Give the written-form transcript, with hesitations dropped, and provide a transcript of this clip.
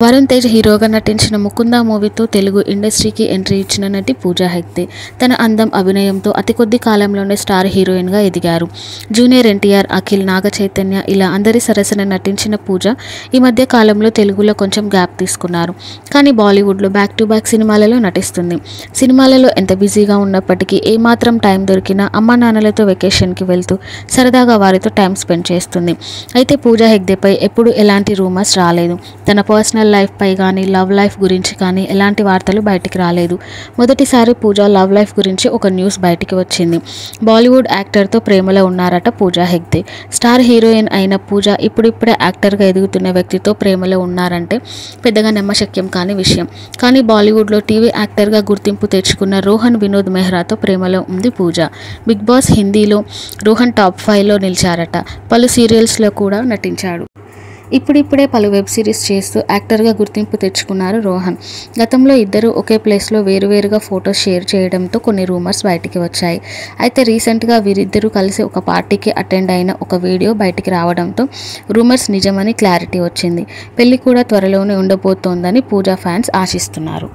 వరుణ్ తేజ్ హీరోగా నటించిన ముకుంద మూవీతో తెలుగు ఇండస్ట్రీకి ఎంట్రీ ఇచ్చిన నటి పూజా హెగ్డే తన అందం, అభినయంతో అతి కొద్ది కాలంలోనే స్టార్ హీరోయిన్గా ఎదిగారు. జూనియర్ ఎన్టీఆర్, అఖిల్, నాగ చైతన్య ఇలా అందరి సరసన నటించిన పూజ ఈ మధ్య కాలంలో తెలుగులో కొంచెం గ్యాప్ తీసుకున్నారు. కానీ బాలీవుడ్లో బ్యాక్ టు బ్యాక్ సినిమాలలో నటిస్తుంది. సినిమాలలో ఎంత బిజీగా ఉన్నప్పటికీ ఏమాత్రం టైం దొరికినా అమ్మా నాన్నలతో వెకేషన్కి వెళ్తూ సరదాగా వారితో టైం స్పెండ్ చేస్తుంది. అయితే పూజా హెగ్డేపై ఎప్పుడు ఎలాంటి రూమర్స్ రాలేదు. తన పర్సనల్ లైఫ్ పై కానీ, లవ్ లైఫ్ గురించి కానీ ఎలాంటి వార్తలు బయటికి రాలేదు. మొదటిసారి పూజా లవ్ లైఫ్ గురించి ఒక న్యూస్ బయటికి వచ్చింది. బాలీవుడ్ యాక్టర్తో ప్రేమలో ఉన్నారట పూజా హెగ్డే. స్టార్ హీరోయిన్ అయిన పూజ ఇప్పుడిప్పుడే యాక్టర్గా ఎదుగుతున్న వ్యక్తితో ప్రేమలో ఉన్నారంటే పెద్దగా నమ్మశక్యం కాని విషయం. కానీ బాలీవుడ్లో టీవీ యాక్టర్గా గుర్తింపు తెచ్చుకున్న రోహన్ వినోద్ మెహ్రాతో ప్రేమలో ఉంది పూజ. బిగ్ బాస్ హిందీలో రోహన్ టాప్ 5లో నిలిచారట. పలు సీరియల్స్లో కూడా నటించాడు. ఇప్పుడిప్పుడే పలు వెబ్ సిరీస్ చేస్తూ యాక్టర్గా గుర్తింపు తెచ్చుకున్నారు రోహన్. గతంలో ఇద్దరు ఒకే ప్లేస్లో వేరువేరుగా ఫొటోస్ షేర్ చేయడంతో కొన్ని రూమర్స్ బయటికి వచ్చాయి. అయితే రీసెంట్గా వీరిద్దరూ కలిసి ఒక పార్టీకి అటెండ్ అయిన ఒక వీడియో బయటికి రావడంతో రూమర్స్ నిజమని క్లారిటీ వచ్చింది. పెళ్లి కూడా త్వరలోనే ఉండబోతోందని పూజా ఫ్యాన్స్ ఆశిస్తున్నారు.